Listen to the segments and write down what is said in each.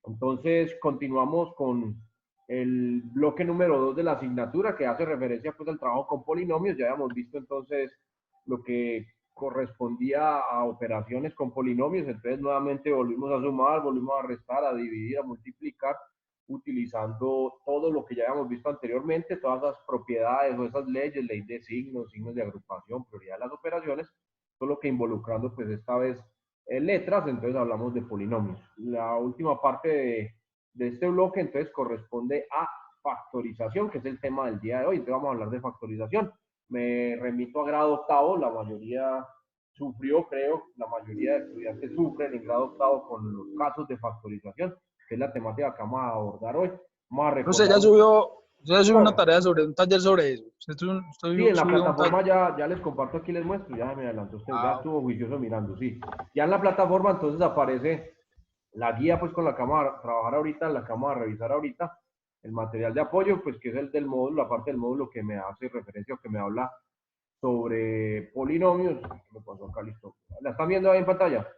Entonces, continuamos con el bloque número 2 de la asignatura que hace referencia pues al trabajo con polinomios. Ya habíamos visto entonces lo que correspondía a operaciones con polinomios. Entonces, nuevamente volvimos a sumar, volvimos a restar, a dividir, a multiplicar, utilizando todo lo que ya habíamos visto anteriormente, todas esas propiedades o esas leyes, ley de signos, signos de agrupación, prioridad de las operaciones, solo que involucrando pues esta vez letras. Entonces hablamos de polinomios. La última parte de este bloque entonces corresponde a factorización, que es el tema del día de hoy. Entonces vamos a hablar de factorización. Me remito a grado octavo, la mayoría sufrió, creo, la mayoría de estudiantes sufren en grado octavo con los casos de factorización, que es la temática que vamos a abordar hoy. Vamos a Usted recordar un... ya subió una No, tarea sobre un taller sobre eso. sí, en la Subió un taller. plataforma ya les comparto aquí, les muestro, ya me adelantó usted, ya Ah, estuvo juicioso mirando, sí. Ya en la plataforma entonces aparece la guía pues con la que vamos a trabajar ahorita, la que vamos a revisar ahorita, el material de apoyo, pues que es el del módulo, la parte del módulo que me hace referencia o que me habla sobre polinomios. ¿Qué me pasó acá? Listo. ¿La están viendo ahí en pantalla?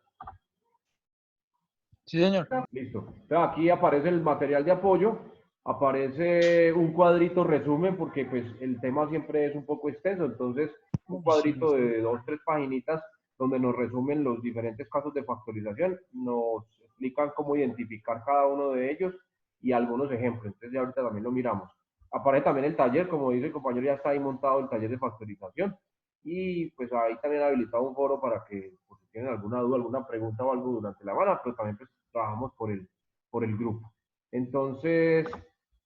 sí, señor. Listo. Entonces aquí aparece el material de apoyo, aparece un cuadrito resumen, porque pues el tema siempre es un poco extenso, entonces un cuadrito de 2, 3 paginitas donde nos resumen los diferentes casos de factorización, nos explican cómo identificar cada uno de ellos y algunos ejemplos. Entonces ya ahorita también lo miramos. Aparece también el taller, como dice el compañero, ya está ahí montado el taller de factorización, y pues ahí también habilitado un foro para que, pues, si tienen alguna duda, alguna pregunta o algo durante la semana, pero también pues trabajamos por el grupo. Entonces,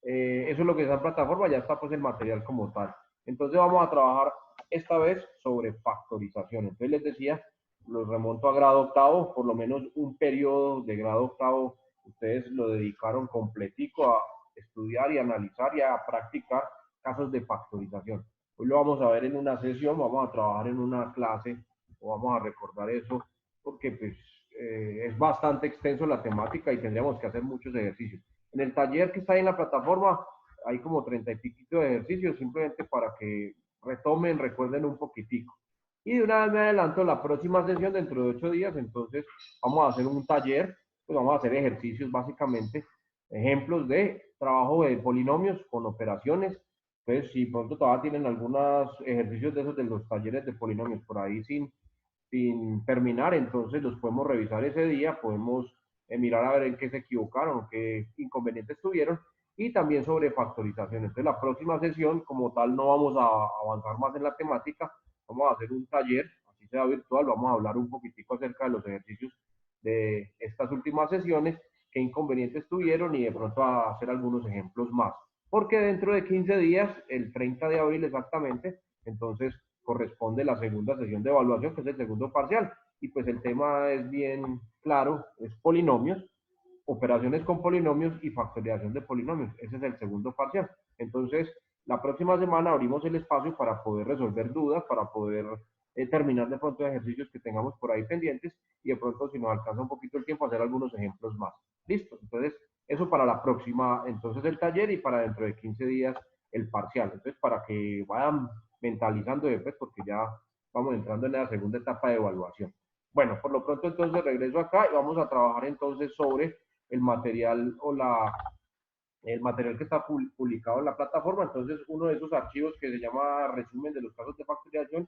eso es lo que es la plataforma, ya está pues el material como tal. Entonces vamos a trabajar esta vez sobre factorización. Entonces les decía, los remonto a grado octavo, por lo menos un periodo de grado octavo, ustedes lo dedicaron completico a estudiar y analizar y a practicar casos de factorización. Hoy lo vamos a ver en una sesión, vamos a trabajar en una clase o vamos a recordar eso, porque pues es bastante extenso la temática y tendríamos que hacer muchos ejercicios. En el taller que está ahí en la plataforma hay como 30 y piquito de ejercicios, simplemente para que retomen, recuerden un poquitico. Y de una vez me adelanto, la próxima sesión dentro de 8 días, entonces vamos a hacer un taller, pues vamos a hacer ejercicios básicamente, ejemplos de trabajo de polinomios con operaciones. Entonces, si pronto todavía tienen algunos ejercicios de esos de los talleres de polinomios por ahí sin terminar, entonces los podemos revisar ese día, podemos mirar a ver en qué se equivocaron, qué inconvenientes tuvieron, y también sobre factorización. Entonces la próxima sesión, como tal, no vamos a avanzar más en la temática, vamos a hacer un taller, así sea virtual, vamos a hablar un poquitico acerca de los ejercicios de estas últimas sesiones, qué inconvenientes tuvieron y de pronto a hacer algunos ejemplos más. Porque dentro de 15 días, el 30 de abril exactamente, entonces corresponde la segunda sesión de evaluación, que es el segundo parcial. Y pues el tema es bien claro, es polinomios, operaciones con polinomios y factorización de polinomios. Ese es el segundo parcial. Entonces, la próxima semana abrimos el espacio para poder resolver dudas, para poder terminar de pronto ejercicios que tengamos por ahí pendientes y de pronto, si nos alcanza un poquito el tiempo, hacer algunos ejemplos más. Listo. Entonces, eso para la próxima, entonces el taller, y para dentro de 15 días el parcial. Entonces, para que vayan mentalizando después, porque ya vamos entrando en la segunda etapa de evaluación. Bueno, por lo pronto entonces regreso acá y vamos a trabajar entonces sobre el material o el material que está publicado en la plataforma. Entonces, uno de esos archivos que se llama resumen de los casos de factorización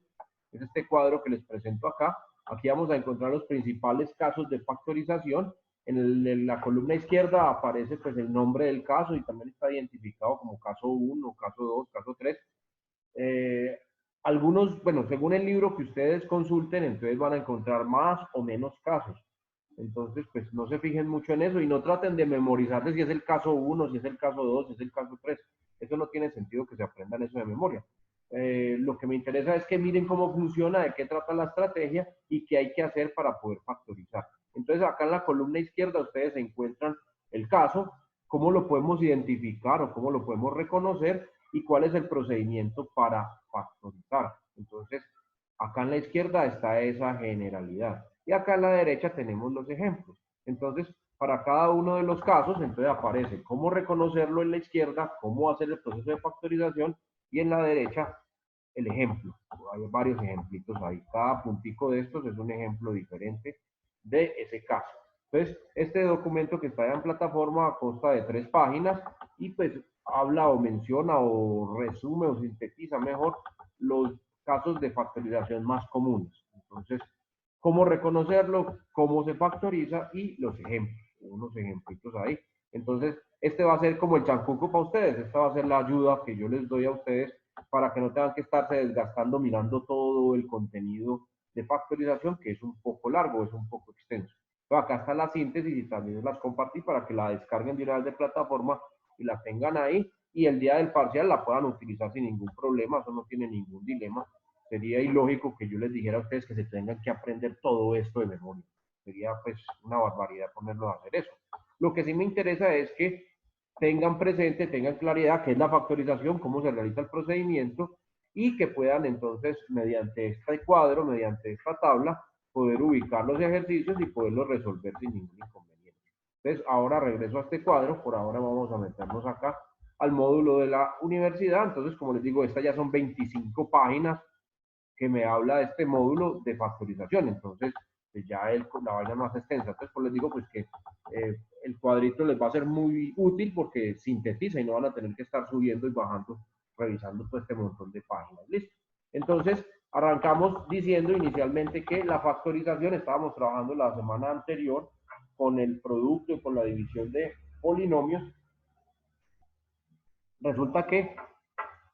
es este cuadro que les presento acá. Aquí vamos a encontrar los principales casos de factorización. En la columna izquierda aparece pues el nombre del caso y también está identificado como caso 1, caso 2, caso 3. Eh, Algunos, bueno, según el libro que ustedes consulten, entonces van a encontrar más o menos casos. Entonces, pues no se fijen mucho en eso y no traten de memorizarse si es el caso 1, si es el caso 2, si es el caso 3. Eso no tiene sentido que se aprendan eso de memoria. Lo que me interesa es que miren cómo funciona, de qué trata la estrategia y qué hay que hacer para poder factorizar. Entonces, acá en la columna izquierda ustedes encuentran el caso, cómo lo podemos identificar o cómo lo podemos reconocer y cuál es el procedimiento para factorizar. Entonces, acá en la izquierda está esa generalidad y acá en la derecha tenemos los ejemplos. Entonces, para cada uno de los casos, entonces aparece cómo reconocerlo en la izquierda, cómo hacer el proceso de factorización, y en la derecha el ejemplo. Hay varios ejemplitos ahí. Cada puntico de estos es un ejemplo diferente de ese caso. Entonces, este documento que está ya en plataforma consta de 3 páginas y pues habla o menciona o resume o sintetiza mejor los casos de factorización más comunes. Entonces, cómo reconocerlo, cómo se factoriza y los ejemplos, unos ejemplitos ahí. Entonces, este va a ser como el chancuco para ustedes, esta va a ser la ayuda que yo les doy a ustedes para que no tengan que estarse desgastando mirando todo el contenido de factorización, que es un poco largo, es un poco extenso. Pero acá está la síntesis y también las compartí para que la descarguen de una vez de plataforma y la tengan ahí y el día del parcial la puedan utilizar sin ningún problema, eso no tiene ningún dilema. Sería ilógico que yo les dijera a ustedes que se tengan que aprender todo esto de memoria. Sería pues una barbaridad ponerlos a hacer eso. Lo que sí me interesa es que tengan presente, tengan claridad qué es la factorización, cómo se realiza el procedimiento y que puedan entonces, mediante este cuadro, mediante esta tabla, poder ubicar los ejercicios y poderlos resolver sin ningún inconveniente. Entonces, ahora regreso a este cuadro, por ahora vamos a meternos acá al módulo de la universidad. Entonces, como les digo, estas ya son 25 páginas que me habla de este módulo de factorización. Entonces, pues ya la vaina más extensa. Entonces, pues les digo pues que el cuadrito les va a ser muy útil porque sintetiza y no van a tener que estar subiendo y bajando, revisando todo este montón de páginas. ¿Listo? Entonces, arrancamos diciendo inicialmente que la factorización, estábamos trabajando la semana anterior con el producto y con la división de polinomios. Resulta que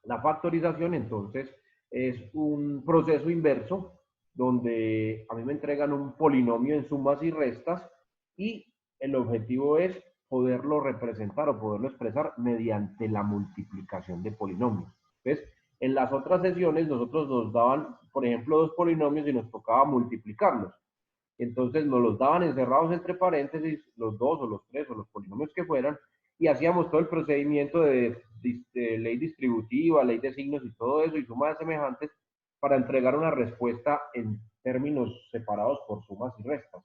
la factorización, entonces, es un proceso inverso donde a mí me entregan un polinomio en sumas y restas y el objetivo es poderlo representar o poderlo expresar mediante la multiplicación de polinomios. Entonces, en las otras sesiones nosotros nos daban, por ejemplo, 2 polinomios y nos tocaba multiplicarlos. Entonces nos los daban encerrados entre paréntesis, los 2 o los 3 o los polinomios que fueran, y hacíamos todo el procedimiento de ley distributiva, ley de signos y todo eso, y suma de semejantes, para entregar una respuesta en términos separados por sumas y restas.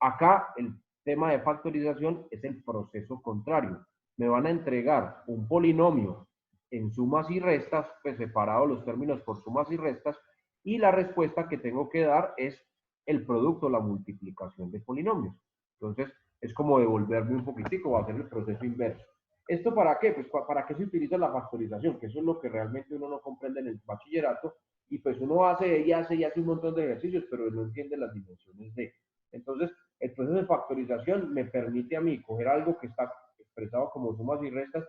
Acá el tema de factorización es el proceso contrario. Me van a entregar un polinomio en sumas y restas, pues separados los términos por sumas y restas, y la respuesta que tengo que dar es el producto, la multiplicación de polinomios. Entonces, es como devolverme un poquitico, va a hacer el proceso inverso. ¿Esto para qué? Pues para qué se utiliza la factorización, que eso es lo que realmente uno no comprende en el bachillerato, y pues uno hace y hace un montón de ejercicios, pero no entiende las dimensiones de. Entonces, el proceso de factorización me permite a mí coger algo que está expresado como sumas y restas,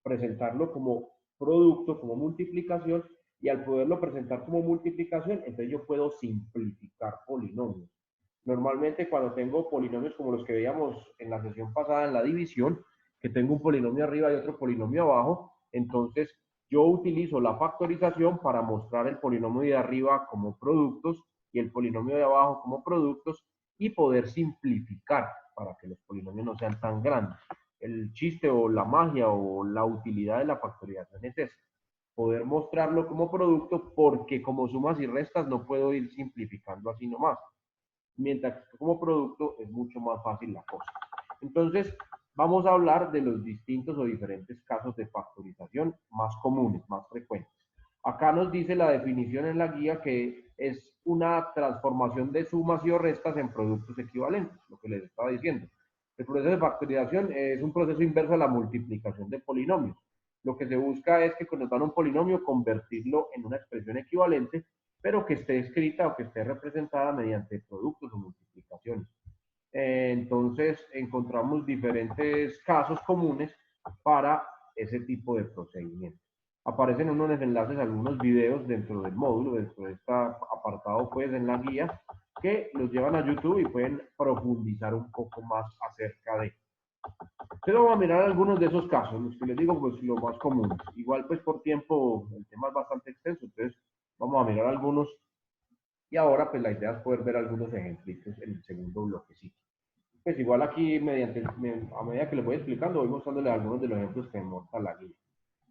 presentarlo como producto, como multiplicación, y al poderlo presentar como multiplicación, entonces yo puedo simplificar polinomios. Normalmente cuando tengo polinomios como los que veíamos en la sesión pasada en la división, que tengo un polinomio arriba y otro polinomio abajo, entonces yo utilizo la factorización para mostrar el polinomio de arriba como productos y el polinomio de abajo como productos y poder simplificar para que los polinomios no sean tan grandes. El chiste o la magia o la utilidad de la factorización es esa, poder mostrarlo como producto porque como sumas y restas no puedo ir simplificando así nomás. Mientras que como producto es mucho más fácil la cosa. Entonces, vamos a hablar de los distintos o diferentes casos de factorización más comunes, más frecuentes. Acá nos dice la definición en la guía que es una transformación de sumas y o restas en productos equivalentes, lo que les estaba diciendo. El proceso de factorización es un proceso inverso a la multiplicación de polinomios. Lo que se busca es que cuando dan un polinomio, convertirlo en una expresión equivalente, pero que esté escrita o que esté representada mediante productos o multiplicaciones. Entonces, encontramos diferentes casos comunes para ese tipo de procedimiento. Aparecen unos enlaces, algunos videos dentro del módulo, dentro de este apartado, pues, en la guía, que los llevan a YouTube y pueden profundizar un poco más acerca de. Entonces vamos a mirar algunos de esos casos, los que les digo, pues los más comunes. Igual, pues por tiempo, el tema es bastante extenso, entonces vamos a mirar algunos. Y ahora, pues la idea es poder ver algunos ejemplitos en el segundo bloquecito. Pues igual aquí, a medida que les voy explicando, voy mostrándole algunos de los ejemplos que me muestra la guía.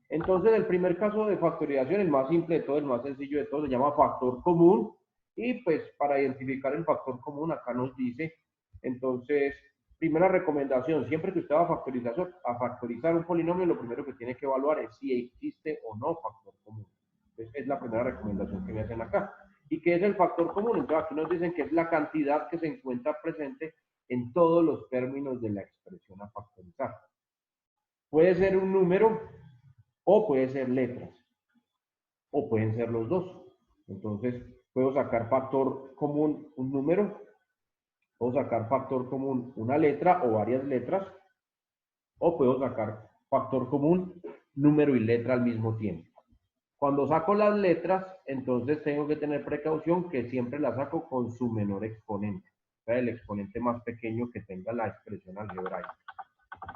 Entonces, el primer caso de factorización, el más simple de todo, el más sencillo de todo, se llama factor común. Y pues para identificar el factor común, acá nos dice, entonces, primera recomendación, siempre que usted va a factorizar un polinomio, lo primero que tiene que evaluar es si existe o no factor común. Entonces, es la primera recomendación que me hacen acá. ¿Y qué es el factor común? Entonces, aquí nos dicen que es la cantidad que se encuentra presente en todos los términos de la expresión a factorizar. Puede ser un número o puede ser letras, o pueden ser los dos. Entonces, puedo sacar factor común un número, puedo sacar factor común una letra o varias letras, o puedo sacar factor común número y letra al mismo tiempo. Cuando saco las letras, entonces tengo que tener precaución que siempre las saco con su menor exponente, o sea, el exponente más pequeño que tenga la expresión algebraica.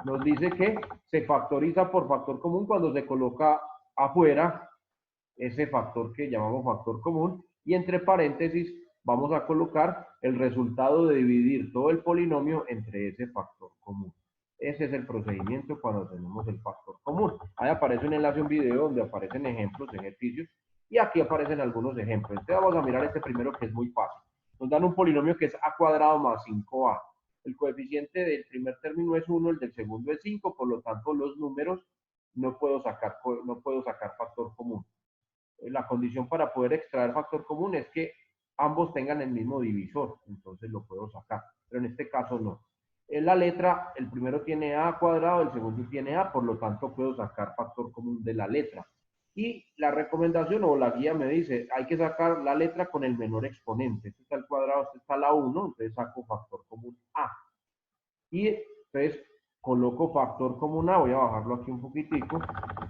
Nos dice que se factoriza por factor común cuando se coloca afuera ese factor que llamamos factor común y entre paréntesis vamos a colocar el resultado de dividir todo el polinomio entre ese factor común. Ese es el procedimiento cuando tenemos el factor común. Ahí aparece un enlace, un video donde aparecen ejemplos, ejercicios, y aquí aparecen algunos ejemplos. Entonces vamos a mirar este primero que es muy fácil. Nos dan un polinomio que es a cuadrado más 5a. El coeficiente del primer término es 1, el del segundo es 5, por lo tanto los números no puedo sacar factor común. La condición para poder extraer factor común es que ambos tengan el mismo divisor, entonces lo puedo sacar, pero en este caso no. En la letra, el primero tiene a cuadrado, el segundo tiene a, por lo tanto puedo sacar factor común de la letra. Y la recomendación o la guía me dice, hay que sacar la letra con el menor exponente. Este está al cuadrado, este está a la 1, entonces saco factor común a. Y entonces coloco factor común a, voy a bajarlo aquí un poquitico,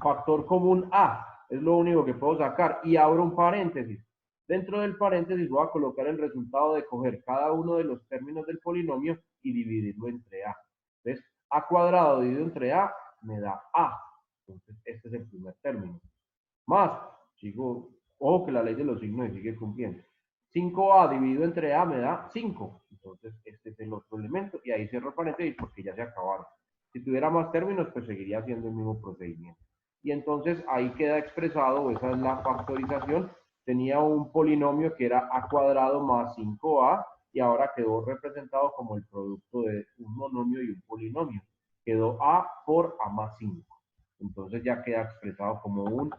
factor común a, es lo único que puedo sacar, y abro un paréntesis. Dentro del paréntesis voy a colocar el resultado de coger cada uno de los términos del polinomio y dividirlo entre a. Entonces, a cuadrado dividido entre a me da a. Entonces, este es el primer término. Más, sigo, ojo que la ley de los signos se sigue cumpliendo. 5a dividido entre a me da 5. Entonces, este es el otro elemento. Y ahí cierro el paréntesis porque ya se acabaron. Si tuviera más términos, pues seguiría haciendo el mismo procedimiento. Y entonces ahí queda expresado, esa es la factorización. Tenía un polinomio que era a cuadrado más 5a y ahora quedó representado como el producto de un monomio y un polinomio. Quedó a por a más 5. Entonces ya queda expresado como un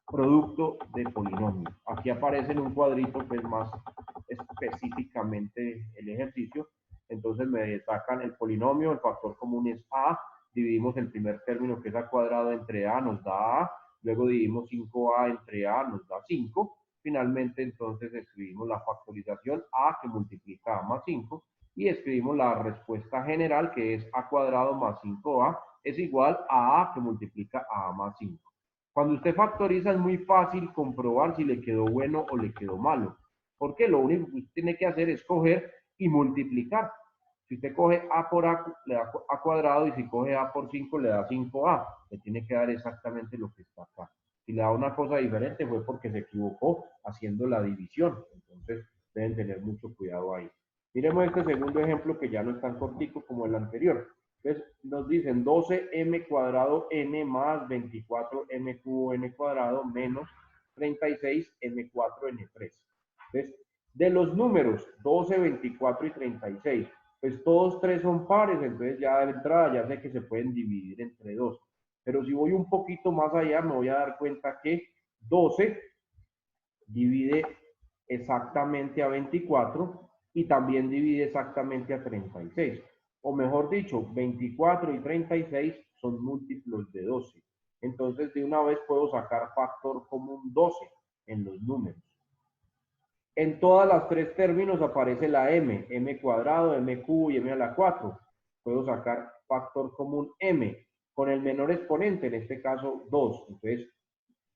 producto de polinomio. Aquí aparece en un cuadrito pues más específicamente el ejercicio. Entonces me sacan el polinomio, el factor común es a, dividimos el primer término que es a cuadrado entre a, nos da a, luego dividimos 5a entre a, nos da 5. Finalmente entonces escribimos la factorización a que multiplica a más 5 y escribimos la respuesta general que es a cuadrado más 5a es igual a que multiplica a más 5. Cuando usted factoriza es muy fácil comprobar si le quedó bueno o le quedó malo. Porque lo único que usted tiene que hacer es coger y multiplicar. Si usted coge a por a, le da a cuadrado, y si coge a por 5, le da 5a. Le tiene que dar exactamente lo que está acá. Si le da una cosa diferente fue porque se equivocó haciendo la división. Entonces deben tener mucho cuidado ahí. Miremos este segundo ejemplo que ya no es tan cortico como el anterior. Entonces nos dicen 12m cuadrado n más 24m cubo n cuadrado menos 36m4n3. Entonces, de los números 12, 24 y 36, pues todos tres son pares, entonces ya de entrada ya sé que se pueden dividir entre dos. Pero si voy un poquito más allá, me voy a dar cuenta que 12 divide exactamente a 24 y también divide exactamente a 36. O mejor dicho, 24 y 36 son múltiplos de 12. Entonces, de una vez puedo sacar factor común 12 en los números. En todas las tres términos aparece la m cuadrado, m cubo y m a la 4. Puedo sacar factor común m con el menor exponente, en este caso 2. Entonces,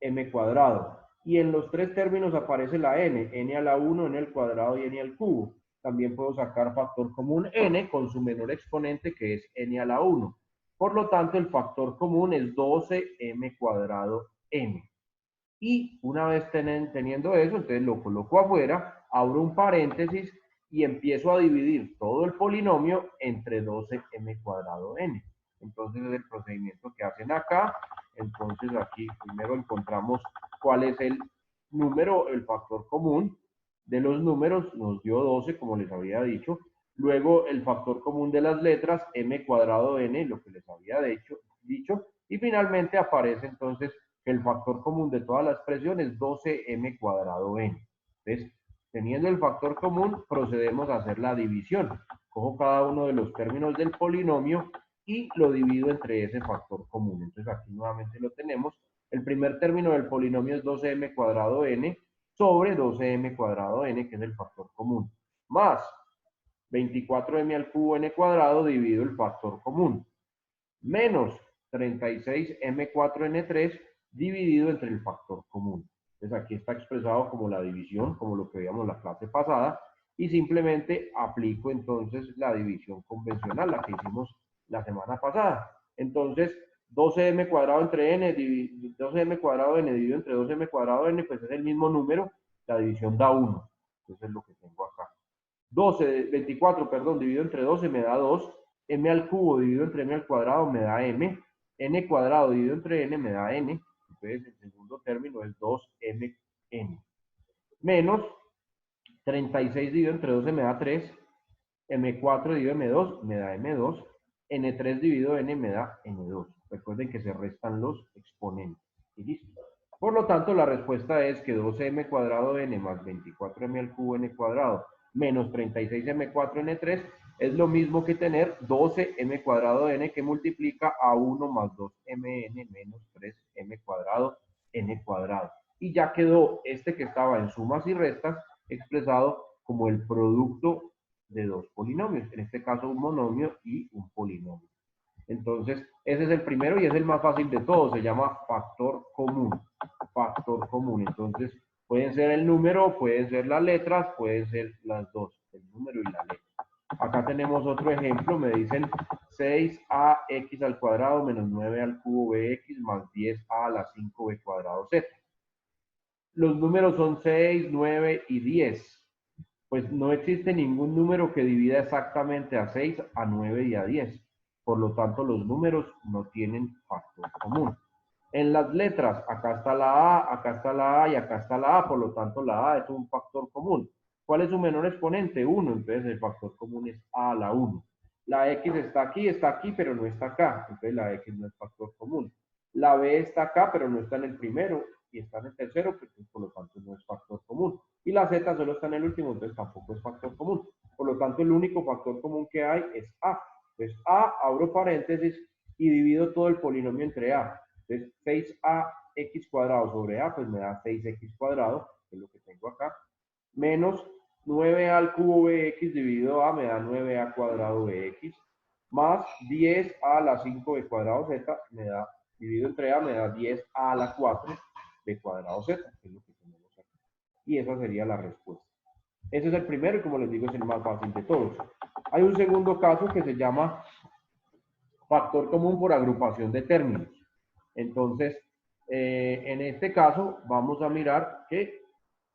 m cuadrado. Y en los tres términos aparece la n a la 1, n al cuadrado y n al cubo. También puedo sacar factor común n con su menor exponente que es n a la 1. Por lo tanto, el factor común es 12m cuadrado n. Y una vez teniendo eso, entonces lo coloco afuera, abro un paréntesis y empiezo a dividir todo el polinomio entre 12m cuadrado n. Entonces es el procedimiento que hacen acá. Entonces aquí primero encontramos cuál es el número, el factor común de los números, nos dio 12 como les había dicho. Luego el factor común de las letras, m cuadrado n, lo que les había dicho. Y finalmente aparece entonces el factor común de toda la expresión es 12m cuadrado n. Entonces, teniendo el factor común, procedemos a hacer la división. cojo cada uno de los términos del polinomio y lo divido entre ese factor común. Entonces aquí nuevamente lo tenemos. El primer término del polinomio es 12m cuadrado n sobre 12m cuadrado n, que es el factor común, más 24m al cubo n cuadrado dividido el factor común, menos 36m4n3 dividido entre el factor común. Entonces aquí está expresado como la división, como lo que veíamos la clase pasada, y simplemente aplico entonces la división convencional, la que hicimos la semana pasada. Entonces, 12m cuadrado entre n, 12m cuadrado n dividido entre 12m cuadrado n, pues es el mismo número, la división da 1. Entonces es lo que tengo acá. 24, perdón, dividido entre 12 me da 2, m al cubo dividido entre m al cuadrado me da m, n cuadrado dividido entre n me da n, entonces el segundo término es 2mn, menos 36 dividido entre 12 me da 3, m4 dividido m2 me da m2, n3 dividido n me da n2. Recuerden que se restan los exponentes. Y listo. Por lo tanto, la respuesta es que 12m cuadrado n más 24m al cubo n cuadrado menos 36m4n3 es lo mismo que tener 12m cuadrado n que multiplica a 1 más 2mn menos 3m cuadrado n cuadrado. Y ya quedó este que estaba en sumas y restas expresado como el producto de dos polinomios, en este caso un monomio y un polinomio. Entonces, ese es el primero y es el más fácil de todos, se llama factor común. Factor común. Entonces, pueden ser el número, pueden ser las letras, pueden ser las dos, el número y la letra. Acá tenemos otro ejemplo, me dicen 6ax al cuadrado menos 9 al cubo bx más 10a a la 5b cuadrado z. Los números son 6, 9 y 10. Pues no existe ningún número que divida exactamente a 6, a 9 y a 10. Por lo tanto, los números no tienen factor común. En las letras, acá está la A, acá está la A y acá está la A, por lo tanto la A es un factor común. ¿Cuál es su menor exponente? 1, entonces el factor común es A a la 1. La X está aquí, pero no está acá, entonces la X no es factor común. La B está acá, pero no está en el primero y está en el tercero, pues, por lo tanto no es factor común. Y la Z solo está en el último, entonces tampoco es factor común. Por lo tanto, el único factor común que hay es A. Entonces A, abro paréntesis y divido todo el polinomio entre A. Entonces 6ax cuadrado sobre A, pues me da 6x cuadrado, que es lo que tengo acá, menos 9a al cubo bx dividido A me da 9a cuadrado bx, más 10a a la 5b cuadrado z, me da, dividido entre A, me da 10a a la 4 b cuadrado z, que es lo que tenemos aquí. Y esa sería la respuesta. Ese es el primero y como les digo es el más fácil de todos. Hay un segundo caso que se llama factor común por agrupación de términos. Entonces, en este caso vamos a mirar que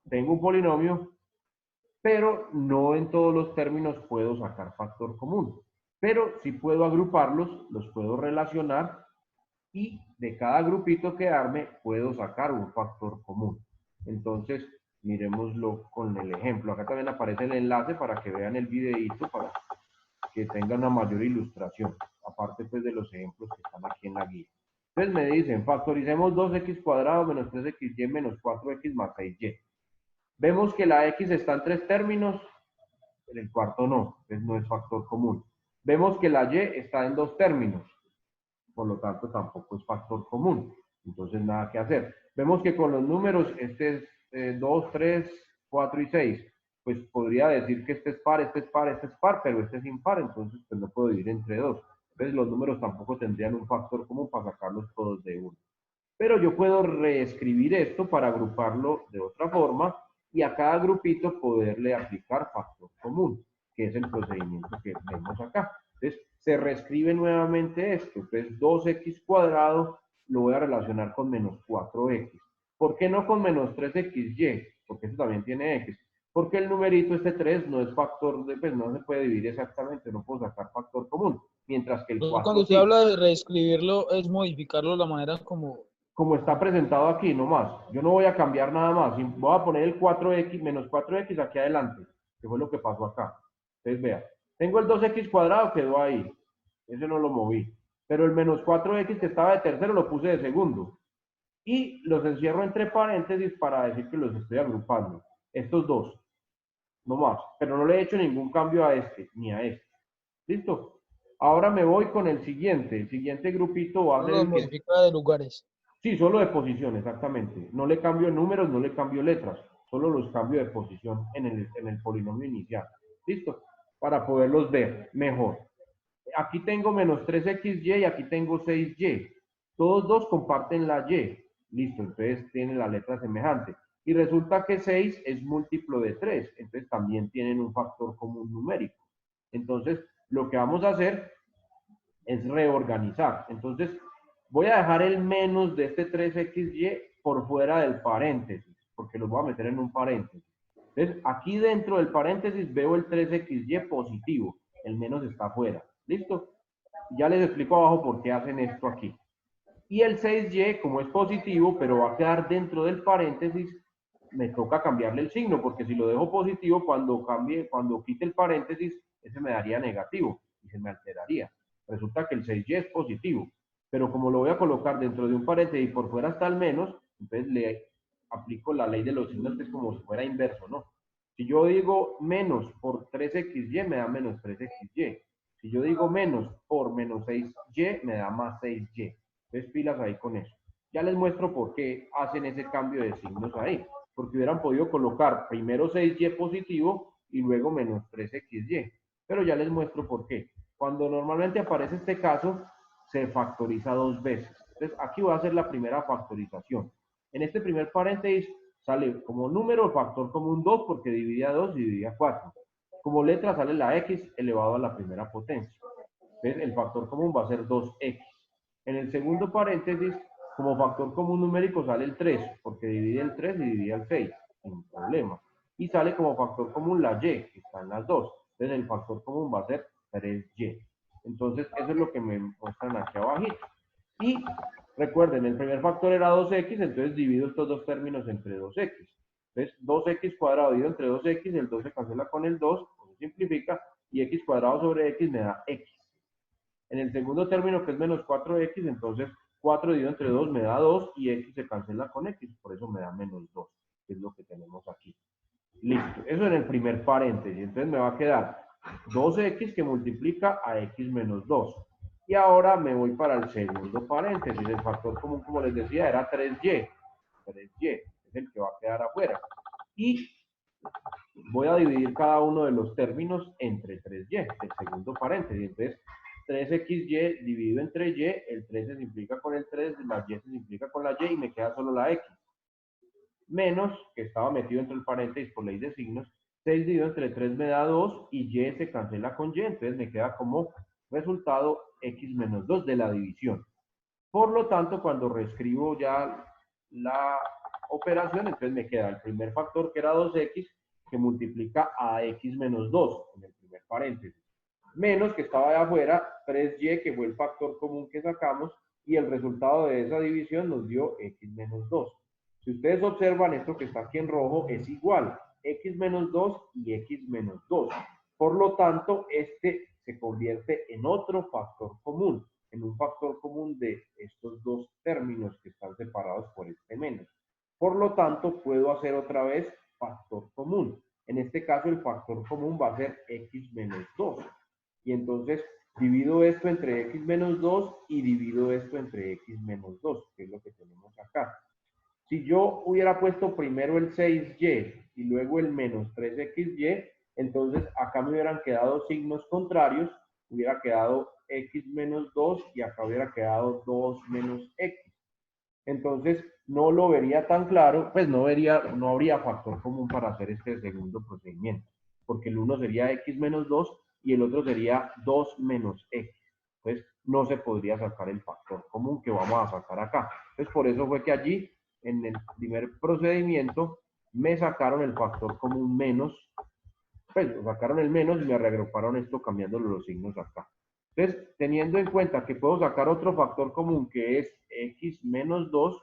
tengo un polinomio, pero no en todos los términos puedo sacar factor común. Pero sí puedo agruparlos, los puedo relacionar y de cada grupito que darme puedo sacar un factor común. Entonces, miremoslo con el ejemplo. Acá también aparece el enlace para que vean el videito, para que tengan una mayor ilustración, aparte pues de los ejemplos que están aquí en la guía. Entonces me dicen, factoricemos 2x cuadrado menos 3xy menos 4x más 6y. Vemos que la x está en 3 términos, en el cuarto no, entonces no es factor común. Vemos que la y está en 2 términos, por lo tanto tampoco es factor común, entonces nada que hacer. Vemos que con los números, este es 2, 3, 4 y 6, pues podría decir que este es par, este es par, este es par, pero este es impar, entonces pues no puedo dividir entre 2. Entonces los números tampoco tendrían un factor común para sacarlos todos de 1. Pero yo puedo reescribir esto para agruparlo de otra forma y a cada grupito poderle aplicar factor común, que es el procedimiento que vemos acá. Entonces, se reescribe nuevamente esto. Entonces, 2x cuadrado lo voy a relacionar con menos 4x. ¿Por qué no con menos 3xy? Porque eso también tiene x. Porque el numerito este 3 no es factor, pues no se puede dividir exactamente, no puedo sacar factor común. Mientras que el 4 Cuando usted sí. habla de reescribirlo, es modificarlo de la manera Como está presentado aquí, no más. Yo no voy a cambiar nada más. Voy a poner el 4x, menos 4x aquí adelante, que fue lo que pasó acá. Entonces, vea, tengo el 2x cuadrado, quedó ahí. Ese no lo moví. Pero el menos 4x que estaba de tercero lo puse de segundo. Y los encierro entre paréntesis para decir que los estoy agrupando. Estos dos, no más. Pero no le he hecho ningún cambio a este, ni a este. ¿Listo? Ahora me voy con el siguiente. El siguiente grupito va a No ser los el que... modifica de lugares. Sí, solo de posición, exactamente. No le cambio números, no le cambio letras. Solo los cambio de posición en el polinomio inicial. ¿Listo? Para poderlos ver mejor. Aquí tengo menos 3xy y aquí tengo 6y. Todos dos comparten la y. Listo, entonces tienen la letra semejante. Y resulta que 6 es múltiplo de 3, entonces también tienen un factor común numérico. Entonces, lo que vamos a hacer es reorganizar. Entonces, voy a dejar el menos de este 3xy por fuera del paréntesis, porque lo voy a meter en un paréntesis. Entonces, aquí dentro del paréntesis veo el 3xy positivo, el menos está afuera. ¿Listo? Ya les explico abajo por qué hacen esto aquí. Y el 6y, como es positivo, pero va a quedar dentro del paréntesis, me toca cambiarle el signo, porque si lo dejo positivo, cuando quite el paréntesis, ese me daría negativo y se me alteraría. Resulta que el 6y es positivo, pero como lo voy a colocar dentro de un paréntesis y por fuera está el menos, entonces le aplico la ley de los signos, que es como si fuera inverso, ¿no? Si yo digo menos por 3xy, me da menos 3xy. Si yo digo menos por menos 6y, me da más 6y. Entonces, pilas ahí con eso. Ya les muestro por qué hacen ese cambio de signos ahí. Porque hubieran podido colocar primero 6y positivo y luego menos 3xy. Pero ya les muestro por qué. Cuando normalmente aparece este caso, se factoriza dos veces. Entonces, aquí voy a hacer la primera factorización. En este primer paréntesis sale como número el factor común 2 porque divide a 2 y divide a 4. Como letra sale la x elevado a la primera potencia. Entonces, el factor común va a ser 2x. En el segundo paréntesis, como factor común numérico sale el 3, porque divide el 3 y divide el 6, sin problema. Y sale como factor común la y, que está en las dos. Entonces el factor común va a ser 3y. Entonces eso es lo que me muestran aquí abajito. Y recuerden, el primer factor era 2x, entonces divido estos dos términos entre 2x. Entonces 2x cuadrado dividido entre 2x, el 2 se cancela con el 2, se simplifica, y x cuadrado sobre x me da x. En el segundo término, que es menos 4x, entonces 4 dividido entre 2 me da 2 y x se cancela con x, por eso me da menos 2, que es lo que tenemos aquí. Listo, eso en el primer paréntesis, entonces me va a quedar 2x que multiplica a x menos 2. Y ahora me voy para el segundo paréntesis, el factor común, como les decía, era 3y. 3y es el que va a quedar afuera. Y voy a dividir cada uno de los términos entre 3y, el segundo paréntesis. Entonces, 3xy dividido entre y, el 3 se simplifica con el 3, la y se simplifica con la y me queda solo la x. Menos, que estaba metido entre el paréntesis por ley de signos, 6 dividido entre 3 me da 2 y y se cancela con y, entonces me queda como resultado x menos 2 de la división. Por lo tanto, cuando reescribo ya la operación, entonces me queda el primer factor que era 2x, que multiplica a x menos 2 en el primer paréntesis, menos que estaba de afuera 3y, que fue el factor común que sacamos, y el resultado de esa división nos dio x menos 2. Si ustedes observan, esto que está aquí en rojo es igual, x menos 2 y x menos 2. Por lo tanto, este se convierte en otro factor común, en un factor común de estos dos términos que están separados por este menos. Por lo tanto, puedo hacer otra vez factor común. En este caso, el factor común va a ser x menos 2. Y entonces divido esto entre x menos 2 y divido esto entre x menos 2, que es lo que tenemos acá. Si yo hubiera puesto primero el 6y y luego el menos 3xy, entonces acá me hubieran quedado signos contrarios, hubiera quedado x menos 2 y acá hubiera quedado 2 menos x. Entonces no lo vería tan claro, pues no habría factor común para hacer este segundo procedimiento, porque el uno sería x menos 2 y el otro sería 2 menos x. Entonces no se podría sacar el factor común que vamos a sacar acá. Entonces por eso fue que allí, en el primer procedimiento, me sacaron el factor común menos, pues sacaron el menos y me reagruparon esto cambiándole los signos acá. Entonces, teniendo en cuenta que puedo sacar otro factor común que es x menos 2,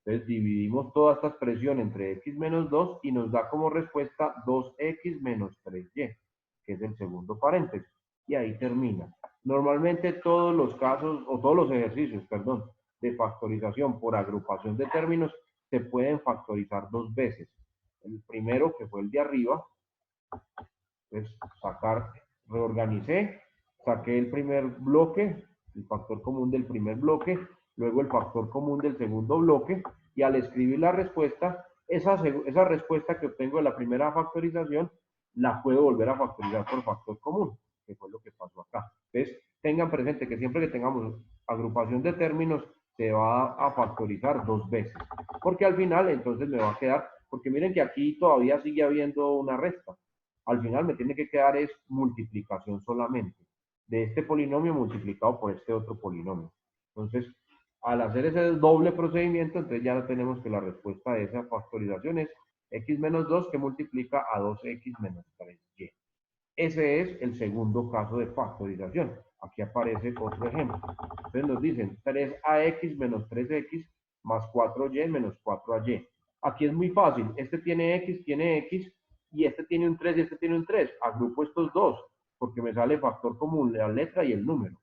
entonces dividimos toda esta expresión entre x menos 2 y nos da como respuesta 2x menos 3y, que es el segundo paréntesis. Y ahí termina. Normalmente todos los casos, o todos los ejercicios, perdón, de factorización por agrupación de términos se pueden factorizar dos veces. El primero, que fue el de arriba, es sacar, reorganicé saqué el primer bloque, el factor común del primer bloque, luego el factor común del segundo bloque, y al escribir la respuesta, esa respuesta que obtengo de la primera factorización, la puedo volver a factorizar por factor común, que fue lo que pasó acá. Entonces, tengan presente que siempre que tengamos agrupación de términos, se va a factorizar 2 veces, porque al final entonces me va a quedar, porque miren que aquí todavía sigue habiendo una resta, al final me tiene que quedar es multiplicación solamente, de este polinomio multiplicado por este otro polinomio. Entonces, al hacer ese doble procedimiento, entonces ya tenemos que la respuesta de esa factorización es x menos 2 que multiplica a 2x menos 3y. Ese es el segundo caso de factorización. Aquí aparece otro ejemplo. Entonces nos dicen 3ax menos 3x más 4y menos 4y. Aquí es muy fácil. Este tiene x, y este tiene un 3 y este tiene un 3. Agrupo estos dos, porque me sale factor común, la letra y el número.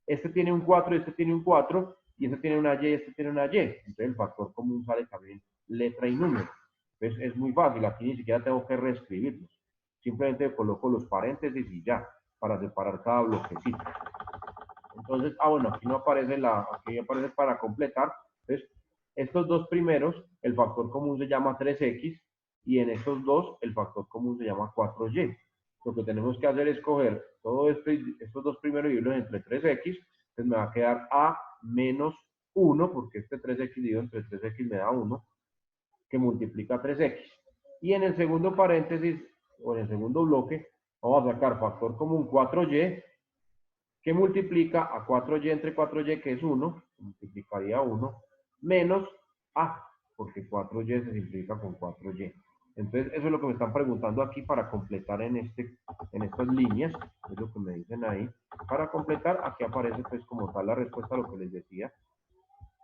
Este tiene un 4 y este tiene un 4, y este tiene una y y este tiene una y. Entonces el factor común sale también letra y número. Entonces es muy fácil. Aquí ni siquiera tengo que reescribirlos. Simplemente coloco los paréntesis y ya, para separar cada bloquecito. Entonces, bueno, aquí no aparece aquí aparece para completar. Entonces, estos dos primeros, el factor común se llama 3x, y en estos dos, el factor común se llama 4y. Lo que tenemos que hacer es coger todo estos dos primeros y dividirlos entre 3x, entonces me va a quedar a menos 1, porque este 3x dividido entre 3x me da 1, que multiplica 3x. Y en el segundo paréntesis, o en el segundo bloque, vamos a sacar factor común 4y, que multiplica a 4y entre 4y, que es 1, multiplicaría 1, menos a, porque 4y se simplifica con 4y. Entonces, eso es lo que me están preguntando aquí para completar en estas líneas, es lo que me dicen ahí. Para completar, aquí aparece pues como tal la respuesta a lo que les decía.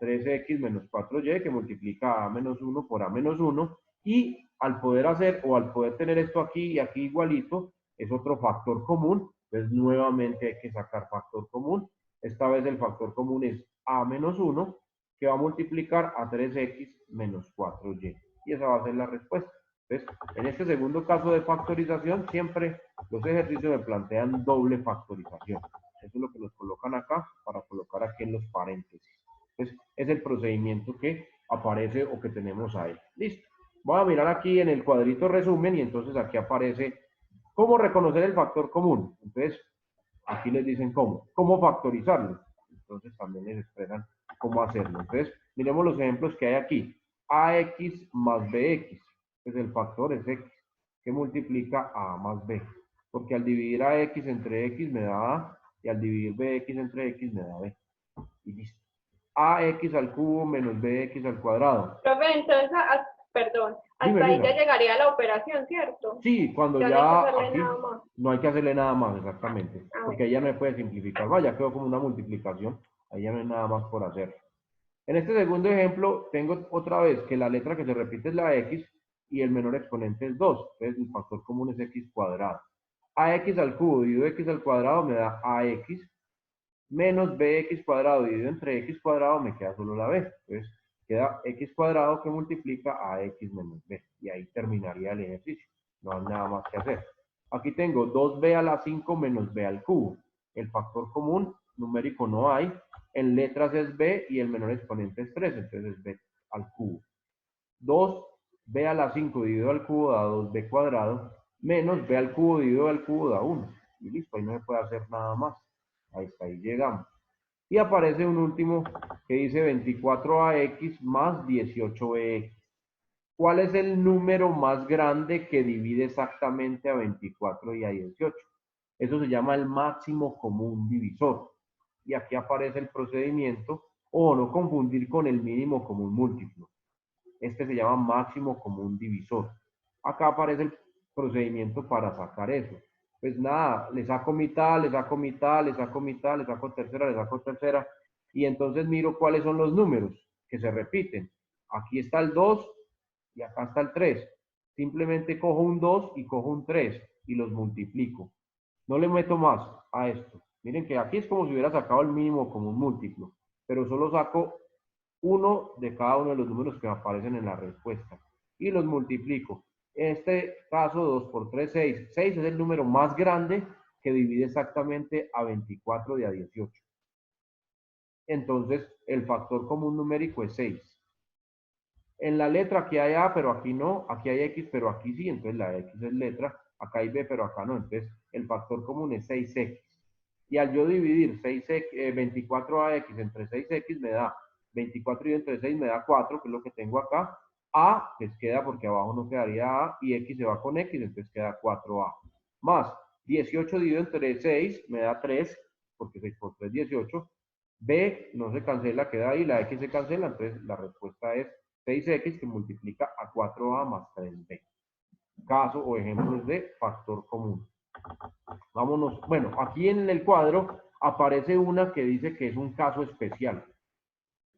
3x menos 4y, que multiplica a menos 1 por a menos 1, y al poder hacer, o al poder tener esto aquí y aquí igualito, es otro factor común, entonces nuevamente hay que sacar factor común. Esta vez el factor común es a menos 1, que va a multiplicar a 3x menos 4y, y esa va a ser la respuesta. Entonces, en este segundo caso de factorización, siempre los ejercicios me plantean doble factorización. Eso es lo que nos colocan acá, para colocar aquí en los paréntesis. Entonces, es el procedimiento que aparece o que tenemos ahí. Listo. Voy a mirar aquí en el cuadrito resumen, y entonces aquí aparece cómo reconocer el factor común. Entonces, aquí les dicen cómo factorizarlo. Entonces, también les expresan cómo hacerlo. Entonces, miremos los ejemplos que hay aquí. AX más BX. Pues el factor es X, que multiplica a más B. Porque al dividir a X entre X me da A, y al dividir BX entre X me da B. Y listo. AX al cubo menos BX al cuadrado. Profe, entonces, perdón, Dime, hasta ahí Luisa. ya llegaría la operación, ¿cierto? Sí, cuando Ya no hay que ya hacerle aquí nada más. no hay que hacerle nada más, exactamente. Ah, Porque ahí ya no me puede simplificar. Vaya, quedó como una multiplicación. Ahí ya no hay nada más por hacer. En este segundo ejemplo, tengo otra vez que la letra que se repite es la X, y el menor exponente es 2. Entonces, el factor común es X cuadrado. AX al cubo dividido X al cuadrado me da AX, menos bx cuadrado dividido entre x cuadrado me queda solo la b. Entonces queda x cuadrado que multiplica a x menos b. Y ahí terminaría el ejercicio. No hay nada más que hacer. Aquí tengo 2b a la 5 menos b al cubo. El factor común numérico no hay. En letras es b y el menor exponente es 3. Entonces es b al cubo. 2b a la 5 dividido al cubo da 2b cuadrado, menos b al cubo dividido al cubo da 1. Y listo, ahí no se puede hacer nada más. Ahí está, ahí llegamos. Y aparece un último que dice 24ax más 18bx. ¿Cuál es el número más grande que divide exactamente a 24 y a 18? Eso se llama el máximo común divisor. Y aquí aparece el procedimiento, o no confundir con el mínimo común múltiplo. Este se llama máximo común divisor. Acá aparece el procedimiento para sacar eso. Pues nada, le saco mitad, le saco mitad, le saco mitad, le saco tercera, le saco tercera, y entonces miro cuáles son los números que se repiten. Aquí está el 2 y acá está el 3. Simplemente cojo un 2 y cojo un 3 y los multiplico. No le meto más a esto. Miren que aquí es como si hubiera sacado el mínimo común múltiplo, pero solo saco uno de cada uno de los números que aparecen en la respuesta y los multiplico. En este caso, 2 por 3, 6. 6 es el número más grande que divide exactamente a 24 de a 18. Entonces, el factor común numérico es 6. En la letra aquí hay A, pero aquí no. Aquí hay X, pero aquí sí. Entonces, la X es letra. Acá hay B, pero acá no. Entonces, el factor común es 6X. Y al yo dividir 24AX entre 6X me da 24 y entre 6 me da 4, que es lo que tengo acá. A, pues queda porque abajo no quedaría A, y X se va con X, entonces queda 4A. Más 18 dividido entre 6 me da 3, porque 6 por 3 es 18. B no se cancela, queda ahí, la X se cancela, entonces la respuesta es 6X que multiplica a 4A más 3B. Caso o ejemplos de factor común. Vámonos, bueno, aquí en el cuadro aparece una que dice que es un caso especial.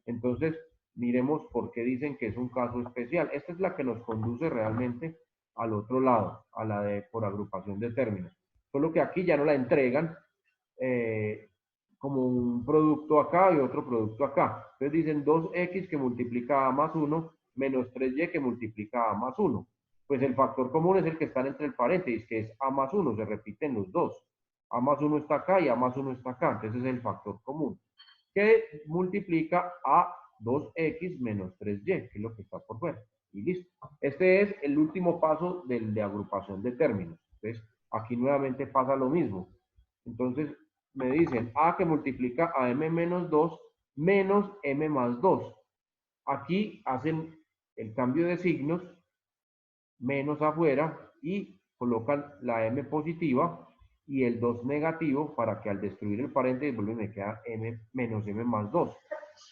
Entonces, miremos por qué dicen que es un caso especial. Esta es la que nos conduce realmente al otro lado, a la de por agrupación de términos. Solo que aquí ya no la entregan como un producto acá y otro producto acá. Entonces dicen 2x que multiplica a más 1 menos 3y que multiplica a más 1. Pues el factor común es el que está entre el paréntesis, que es a más 1, se repiten los dos. A más 1 está acá y a más 1 está acá, entonces es el factor común, que multiplica a 2x menos 3y, que es lo que está por fuera. Y listo. Este es el último paso del de agrupación de términos. Entonces, aquí nuevamente pasa lo mismo. Entonces, me dicen a que multiplica a m menos 2 menos m más 2. Aquí hacen el cambio de signos, menos afuera, y colocan la m positiva y el 2 negativo para que al destruir el paréntesis me queda m menos m más 2.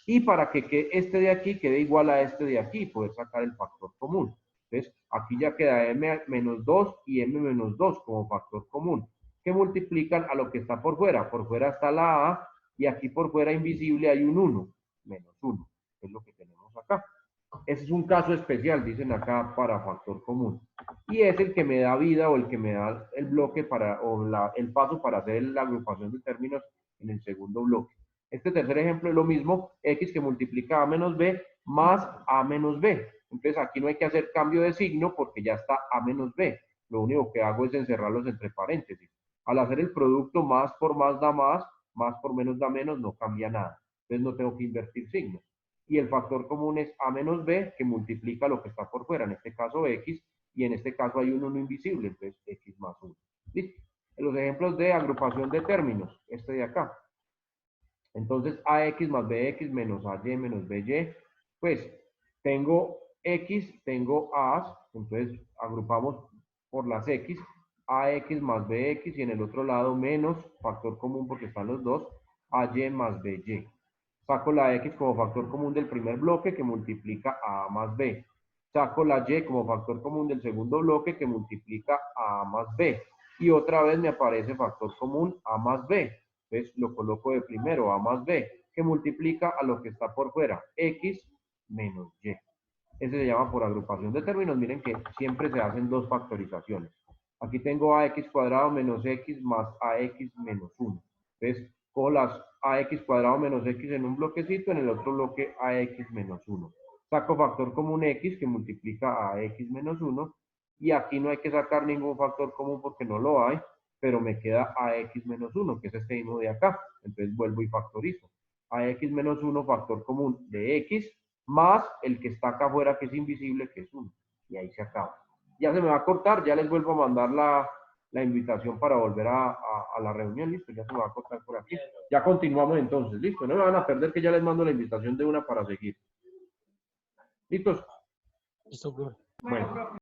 Y para que este de aquí quede igual a este de aquí, poder sacar el factor común. Entonces, aquí ya queda m menos 2 y m menos 2 como factor común, que multiplican a lo que está por fuera. Por fuera está la a, y aquí por fuera invisible hay un 1, menos 1, que es lo que tenemos acá. Ese es un caso especial, dicen acá, para factor común. Y es el que me da vida o el que me da el bloque para, o el paso para hacer la agrupación de términos en el segundo bloque. Este tercer ejemplo es lo mismo, x que multiplica a menos b más a menos b. Entonces aquí no hay que hacer cambio de signo porque ya está a menos b. Lo único que hago es encerrarlos entre paréntesis. Al hacer el producto más por más da más por menos da menos, no cambia nada. Entonces no tengo que invertir signos. Y el factor común es a menos b, que multiplica lo que está por fuera, en este caso x, y en este caso hay un 1 invisible, entonces x más 1. ¿Listo? En los ejemplos de agrupación de términos, este de acá. Entonces, ax más bx menos ay menos by, pues tengo x, tengo a's, entonces agrupamos por las x, ax más bx y en el otro lado menos, factor común porque están los dos, ay más by. Saco la x como factor común del primer bloque que multiplica a más b. Saco la y como factor común del segundo bloque que multiplica a más b. Y otra vez me aparece factor común a más b. Entonces lo coloco de primero, a más b, que multiplica a lo que está por fuera, x menos y. Ese se llama por agrupación de términos. Miren que siempre se hacen dos factorizaciones. Aquí tengo ax cuadrado menos x más ax menos 1. Entonces, cojo las ax cuadrado menos x en un bloquecito, en el otro bloque ax menos 1. Saco factor común x que multiplica a ax menos 1. Y aquí no hay que sacar ningún factor común porque no lo hay, pero me queda ax menos 1, que es este mismo de acá. Entonces vuelvo y factorizo. Ax menos 1, factor común de x, más el que está acá afuera, que es invisible, que es 1. Y ahí se acaba. Ya se me va a cortar, ya les vuelvo a mandar la invitación para volver a la reunión, listo, ya se me va a cortar por aquí. Ya continuamos entonces, listo, no me van a perder que ya les mando la invitación de una para seguir. ¿Listos? Listo, profe. Bueno.